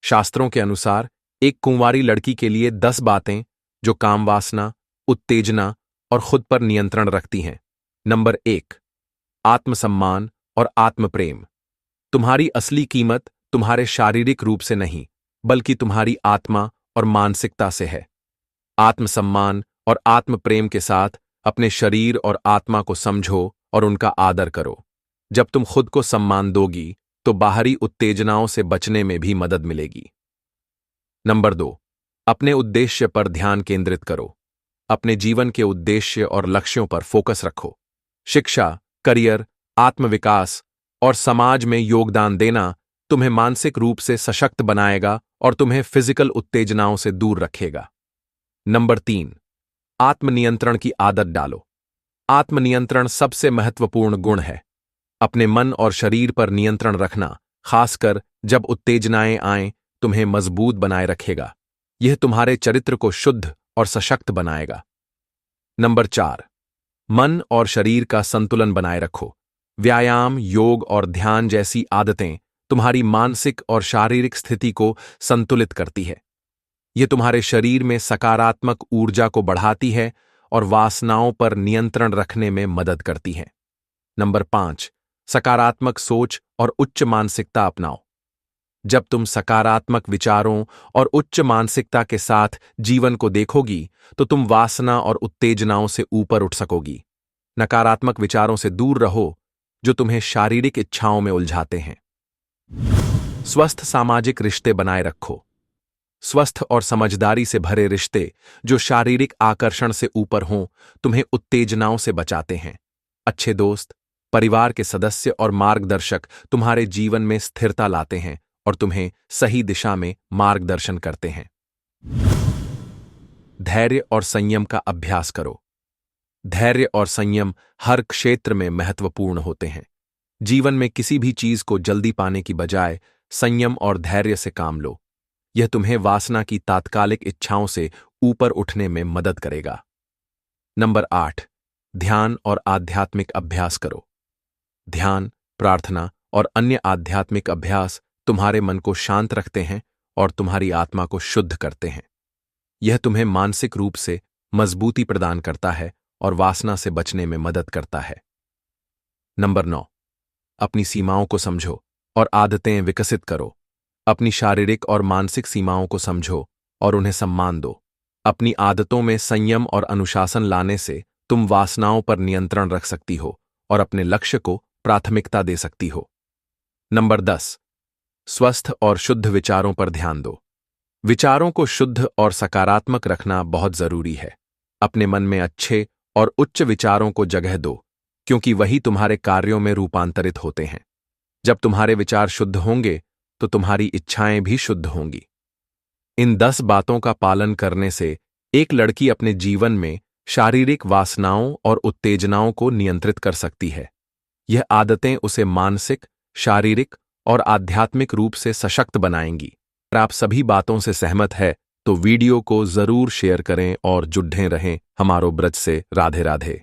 शास्त्रों के अनुसार एक कुंवारी लड़की के लिए 10 बातें जो काम वासना, उत्तेजना और खुद पर नियंत्रण रखती हैं। नंबर 1, आत्मसम्मान और आत्मप्रेम। तुम्हारी असली कीमत तुम्हारे शारीरिक रूप से नहीं, बल्कि तुम्हारी आत्मा और मानसिकता से है। आत्मसम्मान और आत्मप्रेम के साथ अपने शरीर और आत्मा को समझो और उनका आदर करो। जब तुम खुद को सम्मान दोगी तो बाहरी उत्तेजनाओं से बचने में भी मदद मिलेगी। नंबर 2, अपने उद्देश्य पर ध्यान केंद्रित करो। अपने जीवन के उद्देश्य और लक्ष्यों पर फोकस रखो। शिक्षा, करियर, आत्मविकास और समाज में योगदान देना तुम्हें मानसिक रूप से सशक्त बनाएगा और तुम्हें फिजिकल उत्तेजनाओं से दूर रखेगा। नंबर 3, आत्मनियंत्रण की आदत डालो। आत्मनियंत्रण सबसे महत्वपूर्ण गुण है। अपने मन और शरीर पर नियंत्रण रखना, खासकर जब उत्तेजनाएं आएं, तुम्हें मजबूत बनाए रखेगा। यह तुम्हारे चरित्र को शुद्ध और सशक्त बनाएगा। नंबर 4, मन और शरीर का संतुलन बनाए रखो। व्यायाम, योग और ध्यान जैसी आदतें तुम्हारी मानसिक और शारीरिक स्थिति को संतुलित करती है। यह तुम्हारे शरीर में सकारात्मक ऊर्जा को बढ़ाती है और वासनाओं पर नियंत्रण रखने में मदद करती है। नंबर 5, सकारात्मक सोच और उच्च मानसिकता अपनाओ। जब तुम सकारात्मक विचारों और उच्च मानसिकता के साथ जीवन को देखोगी तो तुम वासना और उत्तेजनाओं से ऊपर उठ सकोगी। नकारात्मक विचारों से दूर रहो जो तुम्हें शारीरिक इच्छाओं में उलझाते हैं। स्वस्थ सामाजिक रिश्ते बनाए रखो। स्वस्थ और समझदारी से भरे रिश्ते जो शारीरिक आकर्षण से ऊपर हों, तुम्हें उत्तेजनाओं से बचाते हैं। अच्छे दोस्त, परिवार के सदस्य और मार्गदर्शक तुम्हारे जीवन में स्थिरता लाते हैं और तुम्हें सही दिशा में मार्गदर्शन करते हैं। धैर्य और संयम का अभ्यास करो। धैर्य और संयम हर क्षेत्र में महत्वपूर्ण होते हैं। जीवन में किसी भी चीज को जल्दी पाने की बजाय संयम और धैर्य से काम लो। यह तुम्हें वासना की तात्कालिक इच्छाओं से ऊपर उठने में मदद करेगा। नंबर 8, ध्यान और आध्यात्मिक अभ्यास करो। ध्यान, प्रार्थना और अन्य आध्यात्मिक अभ्यास तुम्हारे मन को शांत रखते हैं और तुम्हारी आत्मा को शुद्ध करते हैं। यह तुम्हें मानसिक रूप से मजबूती प्रदान करता है और वासना से बचने में मदद करता है। नंबर 9, अपनी सीमाओं को समझो और आदतें विकसित करो। अपनी शारीरिक और मानसिक सीमाओं को समझो और उन्हें सम्मान दो। अपनी आदतों में संयम और अनुशासन लाने से तुम वासनाओं पर नियंत्रण रख सकती हो और अपने लक्ष्य को प्राथमिकता दे सकती हो। नंबर 10, स्वस्थ और शुद्ध विचारों पर ध्यान दो। विचारों को शुद्ध और सकारात्मक रखना बहुत जरूरी है। अपने मन में अच्छे और उच्च विचारों को जगह दो, क्योंकि वही तुम्हारे कार्यों में रूपांतरित होते हैं। जब तुम्हारे विचार शुद्ध होंगे तो तुम्हारी इच्छाएं भी शुद्ध होंगी। इन 10 बातों का पालन करने से एक लड़की अपने जीवन में शारीरिक वासनाओं और उत्तेजनाओं को नियंत्रित कर सकती है। यह आदतें उसे मानसिक, शारीरिक और आध्यात्मिक रूप से सशक्त बनाएंगी। अगर आप सभी बातों से सहमत है तो वीडियो को जरूर शेयर करें और जुड़े रहें हमारो ब्रज से। राधे राधे।